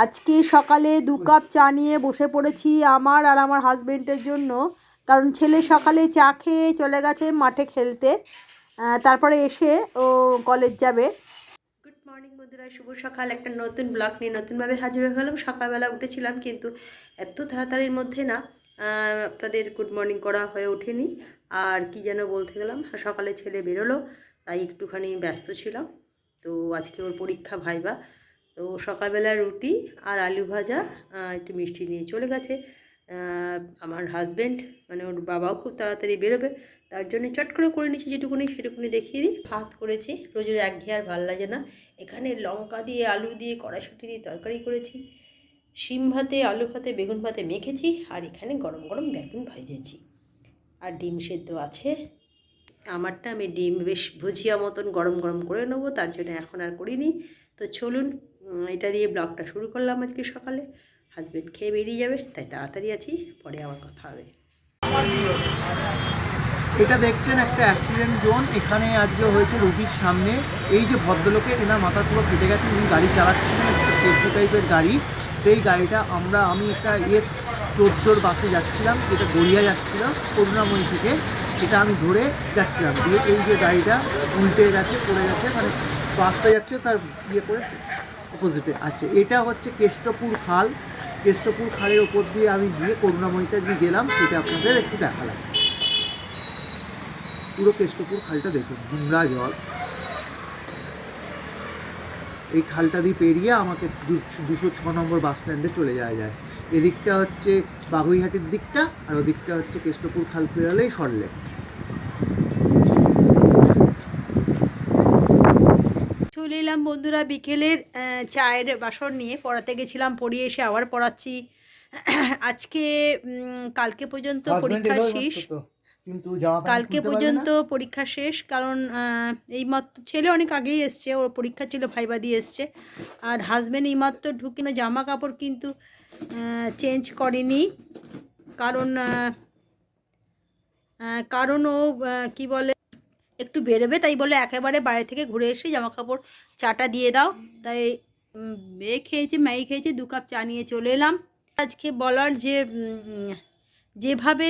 আজকে সকালে 2 কাপ চা নিয়ে বসে পড়েছি আমার আর আমার হাজবেন্ডের জন্য, কারণ ছেলে সকালে চা খেয়ে চলে গেছে মাঠে খেলতে, তারপরে এসে ও কলেজ যাবে। গুড মর্নিং বন্ধুরা, শুভ সকাল। একটা নতুন ব্লগ নিয়ে নতুনভাবে হাজির হয়ে গেলাম। সকালবেলা উঠেছিলাম কিন্তু এত তাড়াতাড়ির মধ্যে না আপনাদের গুড মর্নিং করা হয়ে ওঠেনি। আর কি যেন বলতে গেলাম, সকালে ছেলে বেরোলো তাই একটুখানি ব্যস্ত ছিলাম। তো আজকে ওর পরীক্ষা ভাইবা, তো সকালবেলা রুটি আর আলু ভাজা একটু মিষ্টি নিয়ে চলে গেছে। আমার হাজব্যান্ড মানে ওর বাবাও খুব তাড়াতাড়ি বেরোবে, তার জন্য চট করে নিচ্ছি যেটুকুনি সেটুকুনি দেখিয়ে দিই। ভাত করেছি, রোজের একঘেয়ে আর ভালো লাগে না। এখানে লঙ্কা দিয়ে আলু দিয়ে কড়াইশুঁটি দিয়ে তরকারি করেছি, শিম ভাতে আলু ভাতে বেগুন ভাতে মেখেছি, আর এখানে গরম গরম বেগুন ভাজেছি, আর ডিম সেদ্ধ আছে। আমারটা আমি ডিম বেশ ভুজিয়া মতন গরম গরম করে নেবো, তার জন্য এখন আর করিনি। তো চলুন, এটা দিয়ে ব্লগটা শুরু করলাম আজকে সকালে। হাজব্যান্ড খেয়ে বেরিয়ে যাবে তাই তাড়াতাড়ি আছি, পরে আবার কথা হবে। এটা দেখছেন একটা অ্যাক্সিডেন্ট জোন। এখানে আজকে হয়েছে রুগীর সামনে। এই যে ভদ্রলোকের এনার মাথা পুরো ফেটে গেছে, উনি গাড়ি চালাচ্ছিলেন একটা টেম্পো টাইপের গাড়ি। সেই গাড়িটা আমি একটা S14 বাসে যাচ্ছিলাম, যেটা গড়িয়া যাচ্ছিল করুণাময়ী থেকে। এটা আমি ধরে যাচ্ছিলাম, দিয়ে এই যে গাড়িটা উল্টে গেছে, পড়ে গেছে, মানে বাসটা যাচ্ছে তার করে অপোজিটে। আচ্ছা, এটা হচ্ছে কেষ্টপুর খাল। কেষ্টপুর খালের ওপর দিয়ে আমি গিয়ে করুণাময়ীতে গেলাম, সেটা আপনাদের একটু দেখালাম। পুরো কেষ্টপুর খালটা দেখুন, নোংরা জল। এই খালটা দিয়ে পেরিয়ে আমাকে 206 নম্বর বাস স্ট্যান্ডে চলে যাওয়া যায়। এদিকটা হচ্ছে বাগুইহাটির দিকটা, আর ওদিকটা হচ্ছে কেষ্টপুর খাল পেরোলেই সরলেক। চলে এলাম বন্ধুরা বিকেলের চায়ের বাসন নিয়ে। পড়াতে গেছিলাম, পড়িয়ে এসে আবার পড়াচ্ছি। আজকে কালকে পর্যন্ত পরীক্ষা শেষ, কালকে পর্যন্ত পরীক্ষা শেষ, কারণ এইমাত্র ছেলে অনেক আগেই এসছে, ওর পরীক্ষা ছিল, ভাইবা দিয়ে এসছে। আর হাজব্যান্ড এইমাত্র ঢুকিনো, জামা কাপড় কিন্তু চেঞ্জ করেনি, কারণ ও কি বলে একটু বেরোবে, তাই বলে একেবারে বাইরে থেকে ঘুরে এসে জামা কাপড় চাটা দিয়ে দাও। তাই খেয়েছে, ম্যাগি খেয়েছে, 2 কাপ চা নিয়ে চলে এলাম। আজকে বলার যে যেভাবে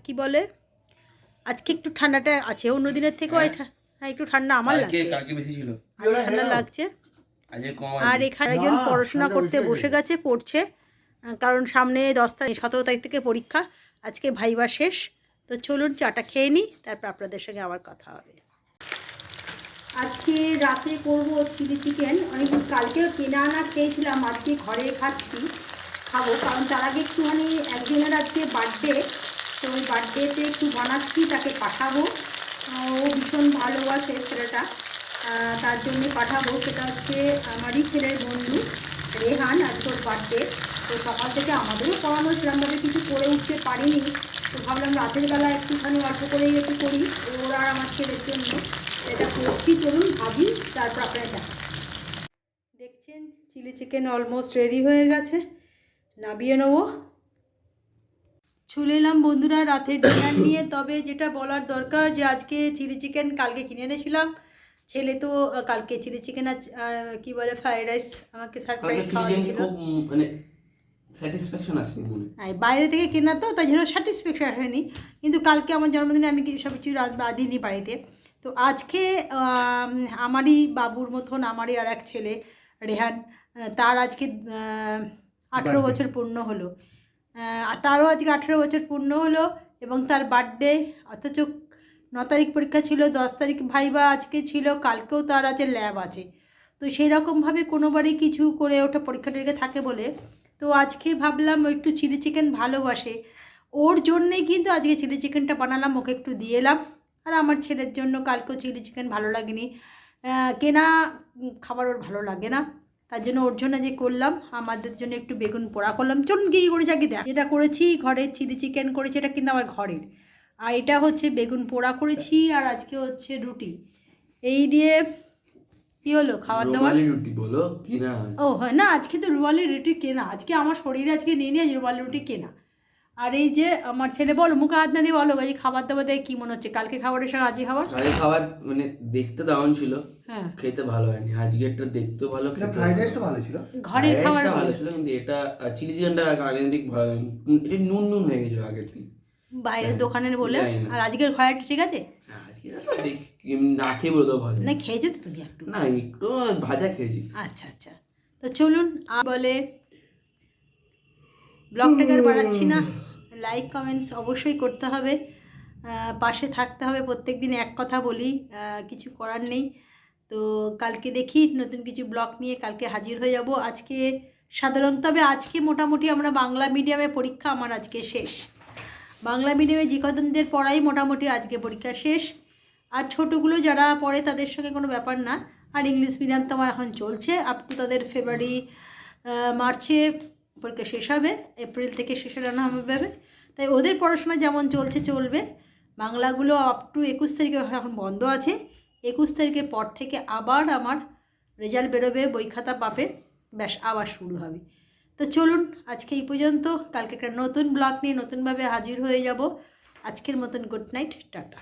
কি বলে, আজকে একটু ঠান্ডাটা আছে অন্য দিনের থেকেও। হ্যাঁ, একটু ঠান্ডা আমার লাগছে, কালকে বেশি ছিল, ঠান্ডা লাগছে। আর এখানে একজন পড়াশোনা করতে বসে গেছে, পড়ছে, কারণ সামনে 10 তারিখ 17 তারিখ থেকে পরীক্ষা, আজকে ভাইবা শেষ। তো চলুন চাটা খেয়ে নিই, তারপর আপনাদের সঙ্গে আবার কথা হবে। আজকে রাতে করব চিলি চিকেন। অনেকদিন কালকেও কেনা আনা খেয়েছিলাম, আজকে ঘরে খাবো, কারণ তার আগে একটুখানি একজনের আজকে বার্থডে, তো ওই বার্থডেতে একটু বানাচ্ছি, তাকে পাঠাবো। ও ভীষণ ভালোবাসে ছেলেটা, তার জন্যে পাঠাবো। সেটা হচ্ছে আমারই ছেলের বন্ধু রেহান, আজকে ওর বার্থডে। তো সকাল থেকে আমাদেরও পড়ানো সেরকমভাবে কিছু করে উঠতে পারিনি, তো ভাবলাম রাতের বেলা একটুখানি অল্প করেই একটু করি ওর আর আমার ছেলের জন্য। এটা করছি, চলুন ভাবি, তারপর আপনারা দেখা। দেখছেন চিলি চিকেন অলমোস্ট রেডি হয়ে গেছে, নামিয়ে নেবো। চলে এলাম বন্ধুরা রাতের ডিনার নিয়ে। তবে যেটা বলার দরকার, যে আজকে চিলি চিকেন কালকে কিনে এনেছিলাম, ছেলে তো কালকে চিলি চিকেন আর কি বলে ফ্রাইড রাইস আমাকে সারপ্রাইজ খাওয়াচ্ছিল, মানে স্যাটিসফ্যাকশন আসেনি মনে। হ্যাঁ, বাইরে থেকে কেনা তো, তাই জন্য স্যাটিসফ্যাকশন আসেনি। কিন্তু কালকে আমার জন্মদিনে আমি সব কিছু রাঁধিনি বাড়িতে। তো আজকে আমারই বাবুর মতন আমারই আর এক ছেলে রেহান, তার আজকে 18 বছর পূর্ণ হলো। তারও আজকে 18 বছর পূর্ণ হলো এবং তার বার্থডে। অথচ 9 তারিখ পরীক্ষা ছিল, 10 তারিখ ভাইবা আজকে ছিল, কালকেও তার আছে ল্যাব আছে। তো সেই রকমভাবে কোনোবারই কিছু করে ওটা পরীক্ষা টরীক্ষা থাকে বলে, তো আজকে ভাবলাম একটু চিলি চিকেন ভালোবাসে, ওর জন্যেই কিন্তু আজকে চিলি চিকেনটা বানালাম, ওকে একটু দিয়ে এলাম। আর আমার ছেলের জন্য কালকেও চিলি চিকেন ভালো লাগেনি, কেনা খাবার ওর ভালো লাগে না, তার জন্য ওর জন্য যে করলাম, আমাদের জন্য একটু বেগুন পোড়া করলাম। চলুন কী করেছি আগে দেখ। যেটা করেছি ঘরে চিলি চিকেন করেছি, এটা কিন্তু আমার ঘরের, আর এটা হচ্ছে বেগুন পোড়া করেছি, আর আজকে হচ্ছে রুটি। এই দিয়ে কী হলো খাবার দাবার? রুটি বলো কিনা? ও হয় না, আজকে তো রুমালি রুটি কেনা, আজকে আমার শরীরে আজকে নিয়ে নিয়ে রুমালি রুটি কেনা। আর এই যে আমার ছেলে, বলো মুখে হাত না দিয়ে বলো এই খাবার দাবার দেখে কি মনে হচ্ছে, কালকে খাবারের সঙ্গে আজকে খাবার? আগে খাবার মানে দেখতে দারুণ ছিল, হ্যাঁ খেতে ভালো হয়নি। আজকেরটা দেখতেও ভালো, খেতে ফ্রাইড রাইসটা ভালো ছিল, ঘরের খাবার ভালো ছিল, কিন্তু এটা চিলি চিকেনটা আগের দিক ভালো হয়নি, এটা নুন নুন হয়ে গেছিল আগের দিন বাইরের দোকানের বলে। জানি না। আর আজকের ঘরেরটা ঠিক আছে? হ্যাঁ, আজকে না খেয়ে বলে দেবো ভালো। না খেয়েছো তো তুমি একটু? না একটু ভাজা খেয়েছি। আচ্ছা আচ্ছা, তো চলুন বলে ব্লগটাকে আর বাড়াচ্ছি না, লাইক কমেন্টস অবশ্যই করতে হবে, পাশে থাকতে হবে। প্রত্যেক দিন এক কথা বলি, কিছু করার নেই। তো কালকে দেখি নতুন কিছু ব্লগ নিয়ে কালকে হাজির হয়ে যাব। আজকে সাধারণত, তবে আজকে মোটামুটি আমরা বাংলা মিডিয়ামে পরীক্ষা আমার আজকে শেষ, বাংলা মিডিয়ামে যে কতদিনের পড়াই মোটামুটি আজকে পরীক্ষা শেষ। আর ছোটোগুলো যারা পড়ে তাদের সঙ্গে কোনো ব্যাপার না। আর ইংলিশ মিডিয়াম তো আমার এখন চলছে, আপ টু তাদের ফেব্রুয়ারি মার্চে পরীক্ষা শেষ হবে, এপ্রিল থেকে শেষে রান্না হবে। তাই ওদের পড়াশোনা যেমন চলছে চলবে, বাংলাগুলো আপ টু 21 তারিখে এখন বন্ধ আছে। 21 তারিখের পর থেকে আবার আমার রেজাল্ট বেরোবে, বই খাতা পাবে, ব্যাস আবার শুরু হবে। তো চলুন আজকে এই পর্যন্ত, কালকে একটা নতুন ব্লগ নিয়ে নতুনভাবে হাজির হয়ে যাব। আজকের মতন গুড নাইট, টাটা।